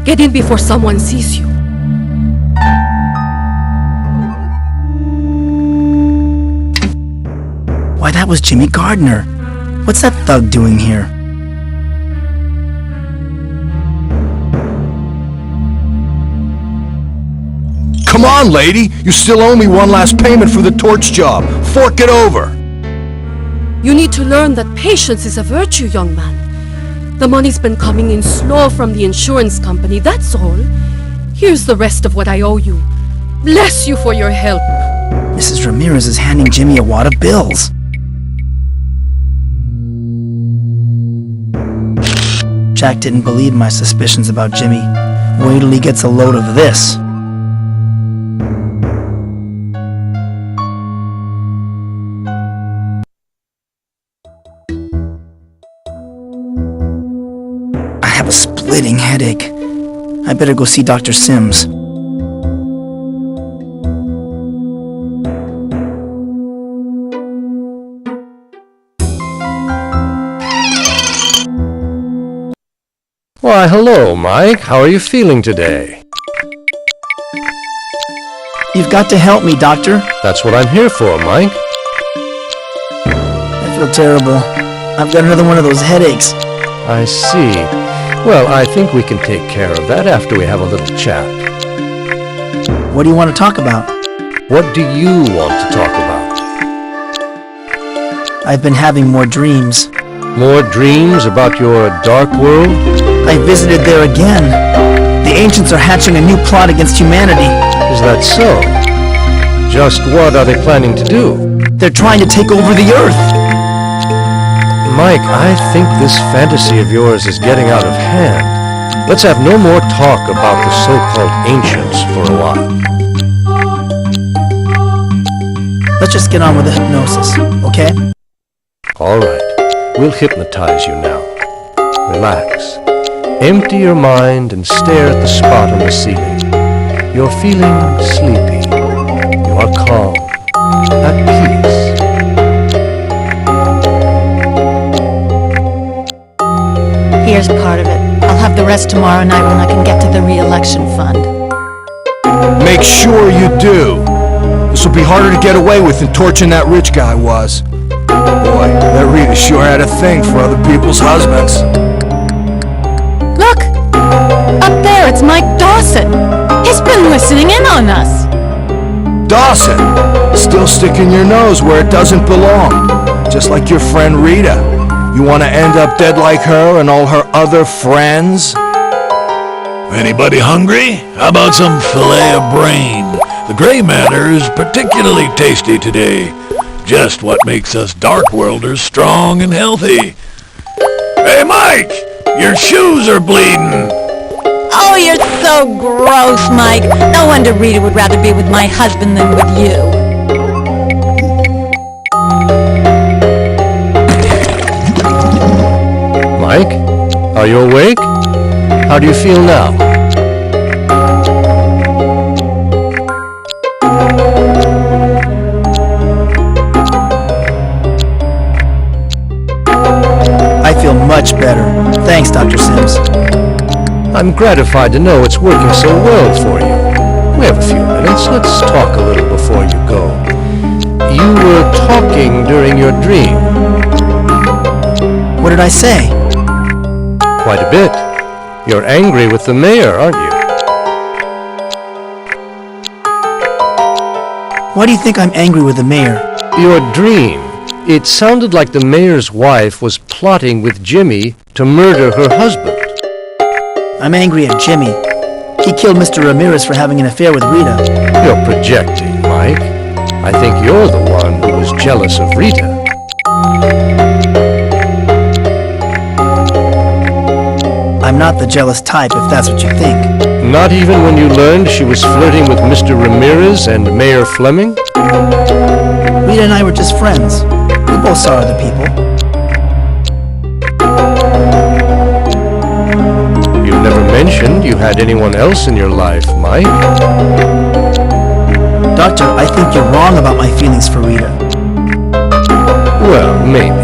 Get in before someone sees you. Why, that was Jimmy Gardner. What's that thug doing here? Come on, lady! You still owe me one last payment for the torch job. Fork it over! You need to learn that patience is a virtue, young man. The money's been coming in slow from the insurance company, that's all. Here's the rest of what I owe you. Bless you for your help. Mrs. Ramirez is handing Jimmy a wad of bills. Jack didn't believe my suspicions about Jimmy. Wait till he gets a load of this. I have a splitting headache. I better go see Dr. Sims. Why, hello, Mike. How are you feeling today? You've got to help me, Doctor. That's what I'm here for, Mike. I feel terrible. I've got another one of those headaches. I see. Well, I think we can take care of that after we have a little chat. What do you want to talk about? What do you want to talk about? I've been having more dreams. More dreams about your dark world? I visited there again. The ancients are hatching a new plot against humanity. Is that so? Just what are they planning to do? They're trying to take over the Earth. Mike, I think this fantasy of yours is getting out of hand. Let's have no more talk about the so-called ancients for a while. Let's just get on with the hypnosis, okay? All right. We'll hypnotize you now. Relax. Empty your mind and stare at the spot on the ceiling. You're feeling sleepy. You are calm. At peace. Here's part of it. I'll have the rest tomorrow night when I can get to the re-election fund. Make sure you do. This will be harder to get away with than torching that rich guy was. Boy, that Rita sure had a thing for other people's husbands. Look! Up there, it's Mike Dawson. He's been listening in on us. Dawson! Still sticking your nose where it doesn't belong. Just like your friend Rita. You want to end up dead like her and all her other friends? Anybody hungry? How about some filet of brain? The gray matter is particularly tasty today. Just what makes us Dark Worlders strong and healthy. Hey, Mike! Your shoes are bleeding! Oh, you're so gross, Mike. No wonder Rita would rather be with my husband than with you. Mike, are you awake? How do you feel now? I feel much better. Thanks, Dr. Sims. I'm gratified to know it's working so well for you. We have a few minutes. Let's talk a little before you go. You were talking during your dream. What did I say? Quite a bit. You're angry with the mayor, aren't you? Why do you think I'm angry with the mayor? Your dream. It sounded like the mayor's wife was plotting with Jimmy to murder her husband. I'm angry at Jimmy. He killed Mr. Ramirez for having an affair with Rita. You're projecting, Mike. I think you're the one who was jealous of Rita. I'm not the jealous type, if that's what you think. Not even when you learned she was flirting with Mr. Ramirez and Mayor Fleming? Rita and I were just friends. We both saw other people. You've never mentioned you had anyone else in your life, Mike. Doctor, I think you're wrong about my feelings for Rita. Well, maybe.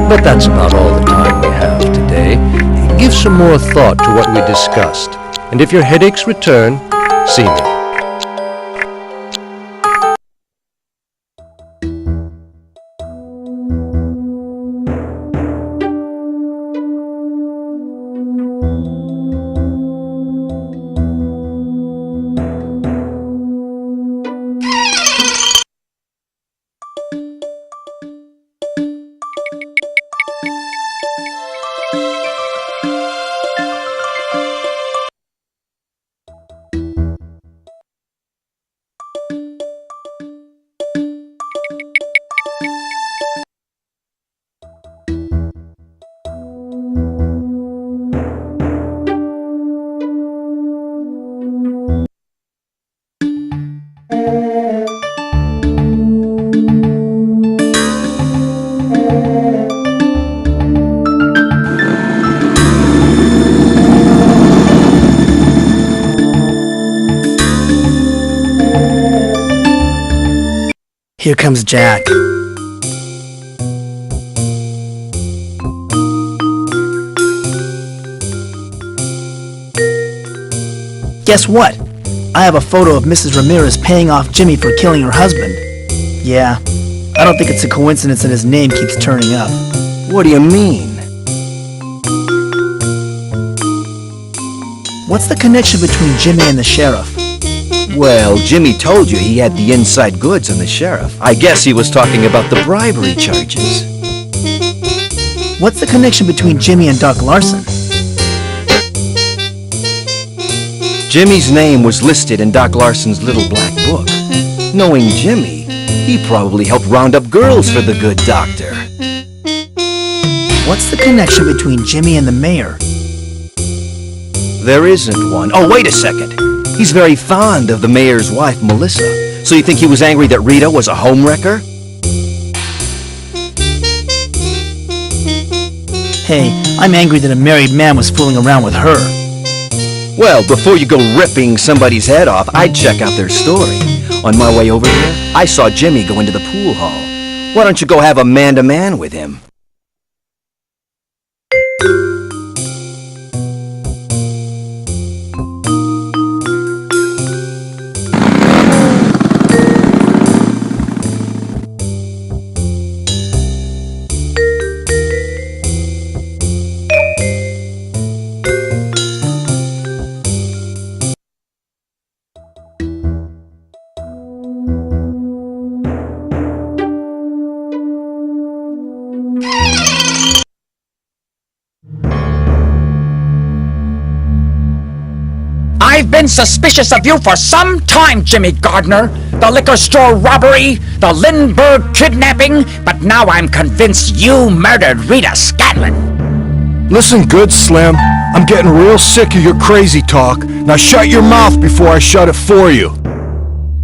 But that's about all the time we have today. Give some more thought to what we discussed. And if your headaches return, see me. Here comes Jack. Guess what? I have a photo of Mrs. Ramirez paying off Jimmy for killing her husband. Yeah, I don't think it's a coincidence that his name keeps turning up. What do you mean? What's the connection between Jimmy and the sheriff? Well, Jimmy told you he had the inside goods on the sheriff. I guess he was talking about the bribery charges. What's the connection between Jimmy and Doc Larson? Jimmy's name was listed in Doc Larson's little black book. Knowing Jimmy, he probably helped round up girls for the good doctor. What's the connection between Jimmy and the mayor? There isn't one. Oh, wait a second. He's very fond of the mayor's wife, Melissa. So you think he was angry that Rita was a homewrecker? Hey, I'm angry that a married man was fooling around with her. Well, before you go ripping somebody's head off, I'd check out their story. On my way over here, I saw Jimmy go into the pool hall. Why don't you go have a man-to-man with him? I've been suspicious of you for some time, Jimmy Gardner. The liquor store robbery, the Lindbergh kidnapping, but now I'm convinced you murdered Rita Scanlon. Listen good, Slim. I'm getting real sick of your crazy talk. Now shut your mouth before I shut it for you.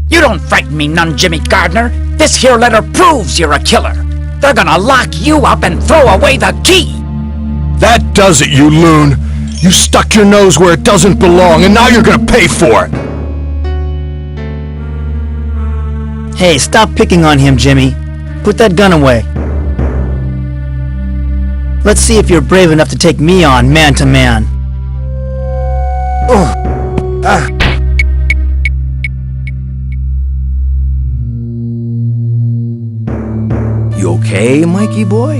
You don't frighten me none, Jimmy Gardner. This here letter proves you're a killer. They're gonna lock you up and throw away the key. That does it, you loon. You stuck your nose where it doesn't belong, and now you're gonna pay for it! Hey, stop picking on him, Jimmy. Put that gun away. Let's see if you're brave enough to take me on, man to man. You okay, Mikey boy?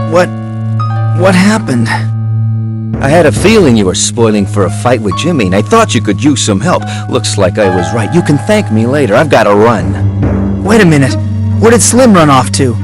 What happened? I had a feeling you were spoiling for a fight with Jimmy, and I thought you could use some help. Looks like I was right. You can thank me later. I've got to run. Wait a minute. Where did Slim run off to?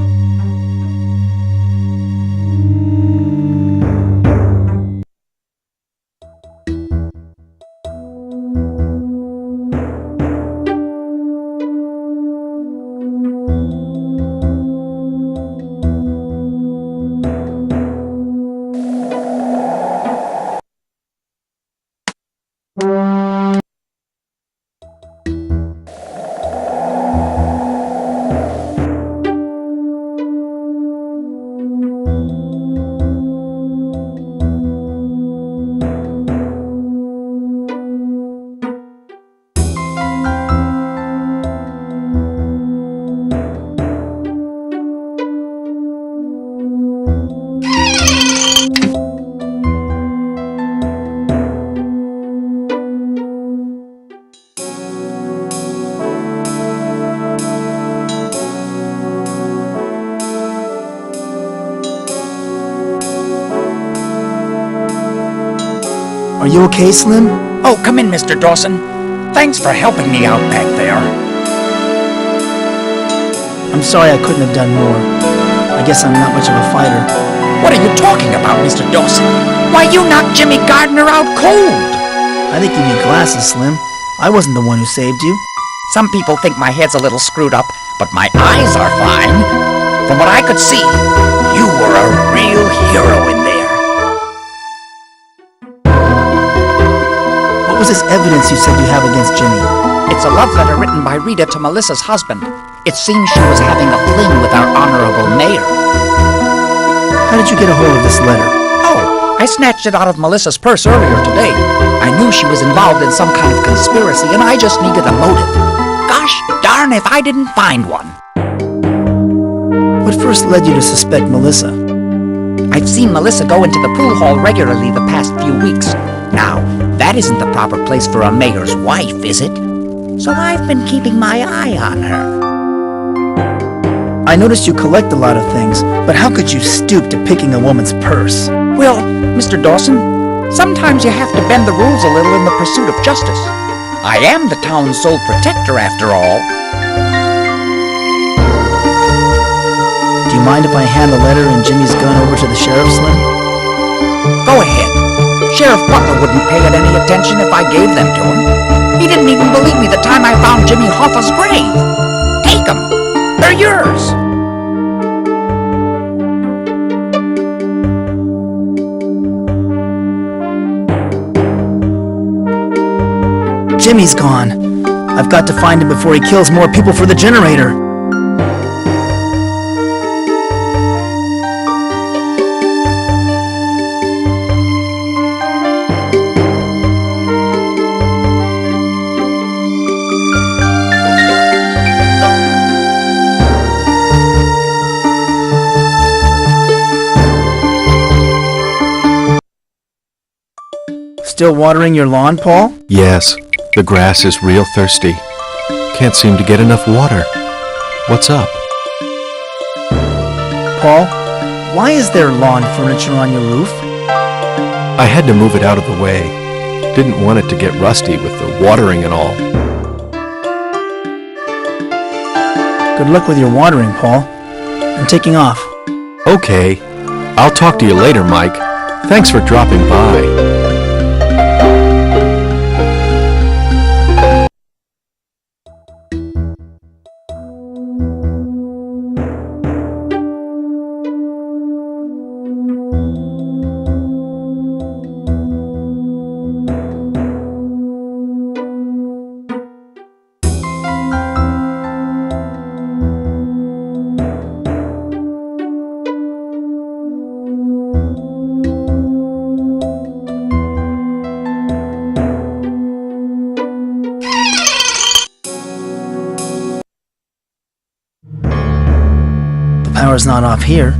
Are you okay, Slim? Oh, come in, Mr. Dawson. Thanks for helping me out back there. I'm sorry I couldn't have done more. I guess I'm not much of a fighter. What are you talking about, Mr. Dawson? Why, you knocked Jimmy Gardner out cold! I think you need glasses, Slim. I wasn't the one who saved you. Some people think my head's a little screwed up, but my eyes are fine. From what I could see, you were a real hero in there. What was this evidence you said you have against Jimmy? It's a love letter written by Rita to Melissa's husband. It seems she was having a fling with our honorable mayor. How did you get a hold of this letter? Oh, I snatched it out of Melissa's purse earlier today. I knew she was involved in some kind of conspiracy, and I just needed a motive. Gosh darn if I didn't find one. What first led you to suspect Melissa? I've seen Melissa go into the pool hall regularly the past few weeks. Now, that isn't the proper place for a mayor's wife, is it? So I've been keeping my eye on her. I noticed you collect a lot of things, but how could you stoop to picking a woman's purse? Well, Mr. Dawson, sometimes you have to bend the rules a little in the pursuit of justice. I am the town's sole protector, after all. Do you mind if I hand the letter and Jimmy's gun over to the sheriff, Slim? Go ahead. Sheriff Butler wouldn't pay it any attention if I gave them to him. He didn't even believe me the time I found Jimmy Hoffa's grave. Take them. They're yours. Jimmy's gone. I've got to find him before he kills more people for the generator. Still watering your lawn, Paul? Yes, the grass is real thirsty. Can't seem to get enough water. What's up? Paul, why is there lawn furniture on your roof? I had to move it out of the way. Didn't want it to get rusty with the watering and all. Good luck with your watering, Paul. I'm taking off. Okay. I'll talk to you later, Mike. Thanks for dropping by. The power's not off here.